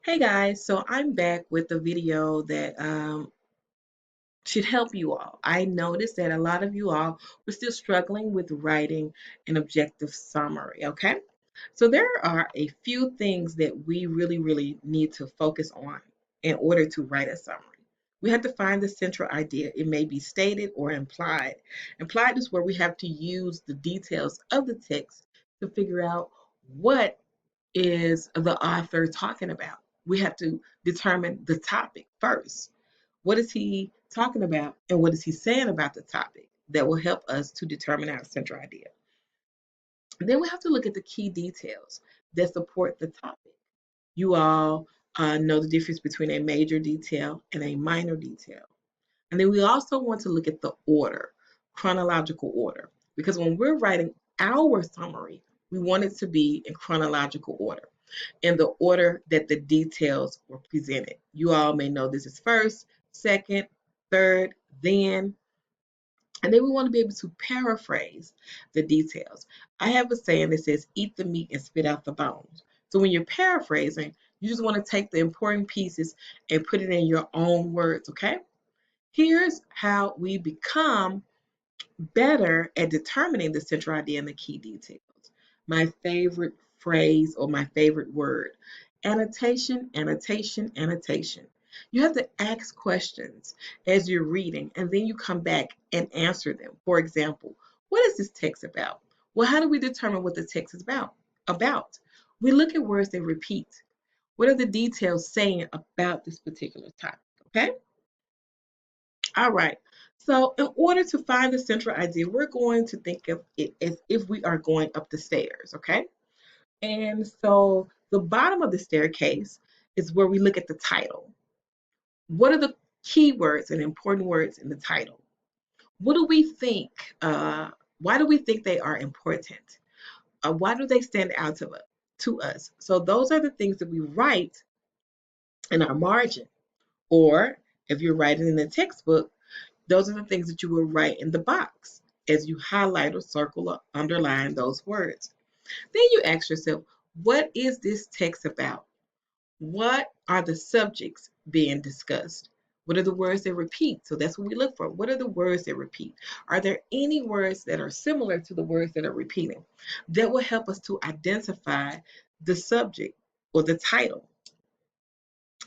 Hey guys, so I'm back with a video that should help you all. I noticed that a lot of you all were still struggling with writing an objective summary, okay? So there are a few things that we really need to focus on in order to write a summary. We have to find the central idea. It may be stated or implied. Implied is where we have to use the details of the text to figure out what is the author talking about. We have to determine the topic first. What is he talking about and what is he saying about the topic? That will help us to determine our central idea. Then we have to look at the key details that support the topic. You all know the difference between a major detail and a minor detail. And then we also want to look at the order, chronological order, because when we're writing our summary, we want it to be in chronological order, in the order that the details were presented. You all may know this is first, second, third, then, and then we want to be able to paraphrase the details. I have a saying that says, eat the meat and spit out the bones. So when you're paraphrasing, you just want to take the important pieces and put it in your own words, okay? Here's how we become better at determining the central idea and the key details. My favorite phrase or my favorite word: annotation, annotation, annotation. You have to ask questions as you're reading, and then you come back and answer them. For example, what is this text about? Well, how do we determine what the text is about? We look at words that repeat. What are the details saying about this particular topic? Okay? All right. So, in order to find the central idea, we're going to think of it as if we are going up the stairs, okay? And so, the bottom of the staircase is where we look at the title. What are the key words and important words in the title? What do we think? Why do we think they are important? Why do they stand out to us? So, those are the things that we write in our margin. Or if you're writing in the textbook, those are the things that you will write in the box as you highlight or circle or underline those words. Then you ask yourself, what is this text about? What are the subjects being discussed? What are the words that repeat? So that's what we look for. What are the words that repeat? Are there any words that are similar to the words that are repeating? That will help us to identify the subject or the title.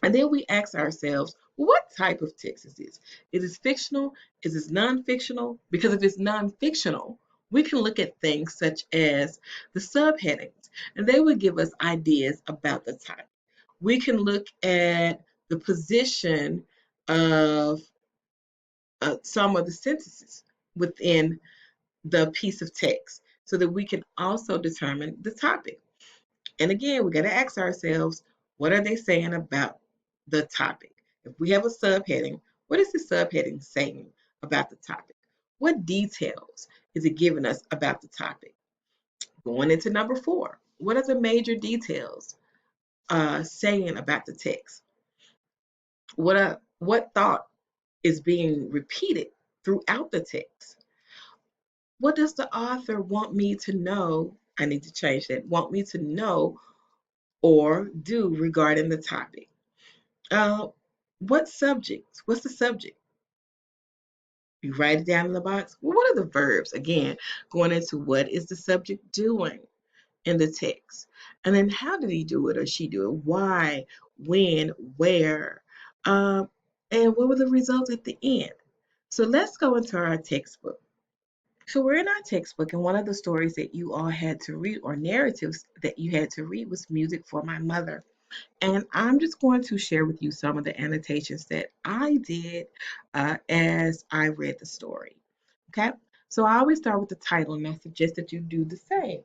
And then we ask ourselves, what type of text is this? Is it fictional? Is it non-fictional? Because if it's non-fictional, we can look at things such as the subheadings, and they would give us ideas about the type. We can look at the position of some of the sentences within the piece of text so that we can also determine the topic. And again, we got to ask ourselves, what are they saying about the topic? If we have a subheading, what is the subheading saying about the topic? What details is it giving us about the topic? Going into number 4, what are the major details saying about the text? What thought is being repeated throughout the text? What does the author want me to know? I need to change that. Want me to know or do regarding the topic? Uh, what subjects? What's the subject? You write it down in the box. Well, what are the verbs? Again, going into what is the subject doing in the text? And then how did he do it or she do it? Why, when, where? Um, and what were the results at the end? So let's go into our textbook. So we're in our textbook, and one of the stories that you all had to read, or narratives that you had to read, was Music for My Mother. And I'm just going to share with you some of the annotations that I did as I read the story. Okay, so I always start with the title, and I suggest that you do the same.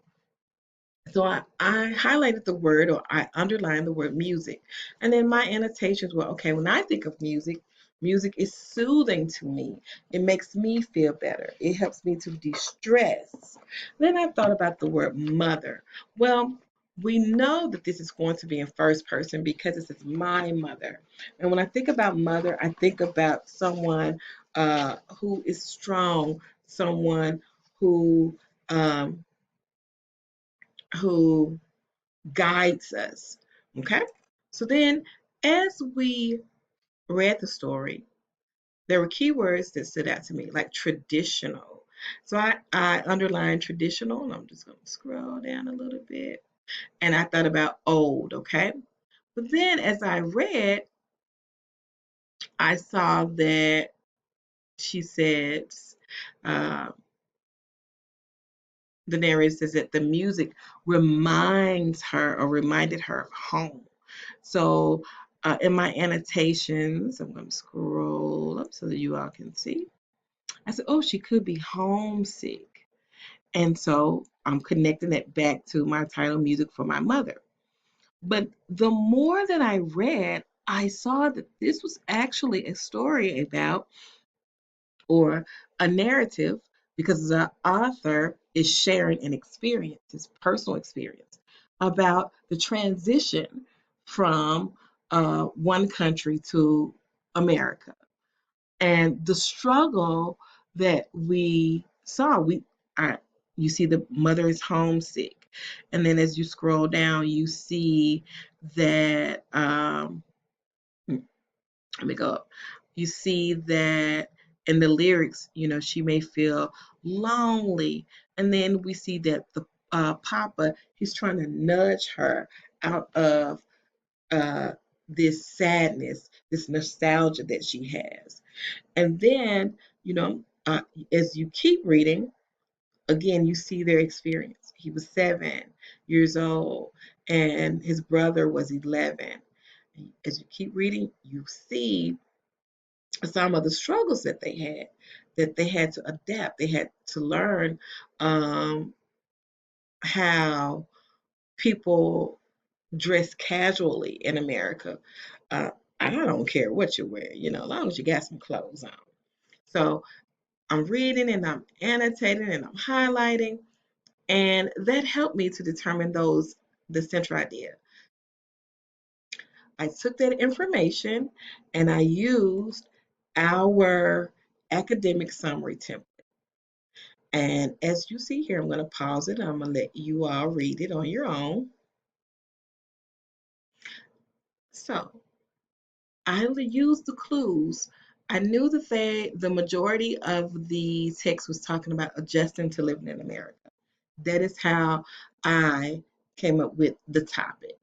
So I highlighted the word, or I underlined the word music. And then my annotations were, okay, when I think of music, music is soothing to me. It makes me feel better. It helps me to de-stress. Then I thought about the word mother. Well, we know that this is going to be in first person because it says my mother. And when I think about mother, I think about someone who is strong, someone who um, who guides us. Okay? So then, as we read the story, there were keywords that stood out to me, like traditional. So I underlined traditional, and I'm just going to scroll down a little bit. And I thought about old, okay? But then as I read, I saw that she says, uh, the narrator says that the music reminds her or reminded her of home. So in my annotations, I'm going to scroll up so that you all can see. I said, oh, she could be homesick. And so I'm connecting it back to my title, Music for My Mother. But the more that I read, I saw that this was actually a story about, or a narrative, because the author is sharing an experience, his personal experience, about the transition from one country to America, and the struggle that we saw. I, you see the mother is homesick, and then as you scroll down, you see that let me go up. You see that in the lyrics, she may feel lonely. And then we see that the Papa, he's trying to nudge her out of uh, this sadness, this nostalgia that she has. And then, as you keep reading, again, you see their experience. He was 7 years old, and his brother was 11. As you keep reading, you see some of the struggles that they had to adapt. They had to learn um, how people dress casually in America. Uh, I don't care what you wear, as long as you got some clothes on. So I'm reading and I'm annotating and I'm highlighting, and that helped me to determine the central idea. I took that information and I used our academic summary template. And as you see here, I'm going to pause it. I'm going to let you all read it on your own. So I used the clues. I knew that the majority of the text was talking about adjusting to living in America. That is how I came up with the topic.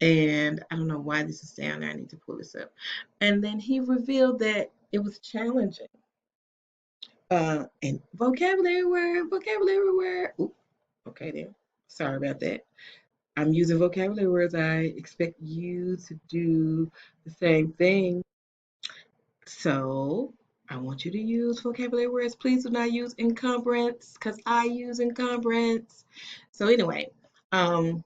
And I don't know why this is down there. I need to pull this up. And then he revealed that it was challenging. And vocabulary word. Ooh, okay, then. Sorry about that. I'm using vocabulary words. I expect you to do the same thing. So I want you to use vocabulary words. Please do not use encumbrance, because I use encumbrance. So anyway, where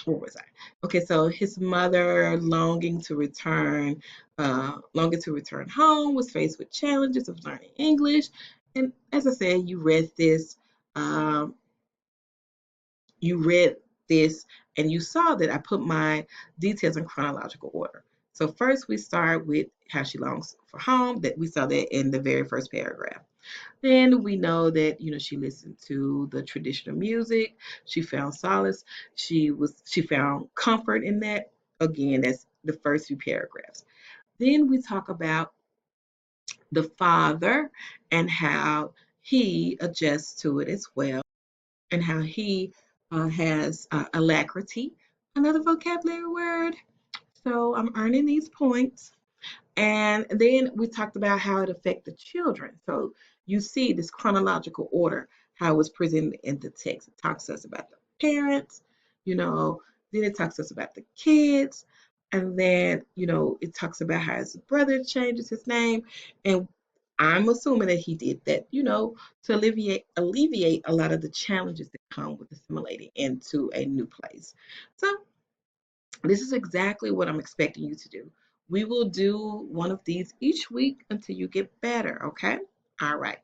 was I? Okay, so his mother longing to return home, was faced with challenges of learning English. And as I said, um, you read this and you saw that I put my details in chronological order. So first we start with how she longs for home, that we saw that in the very first paragraph. Then we know that she listened to the traditional music. She found solace. She found comfort in that. Again, that's the first few paragraphs. Then we talk about the father and how he adjusts to it as well, and how he has alacrity, another vocabulary word. So I'm earning these points. And then we talked about how it affected children. So you see this chronological order, how it was presented in the text. It talks to us about the parents, you know, then it talks to us about the kids, and then, it talks about how his brother changes his name. And I'm assuming that he did that, to alleviate a lot of the challenges that come with assimilating into a new place. So this is exactly what I'm expecting you to do. We will do one of these each week until you get better, okay? All right.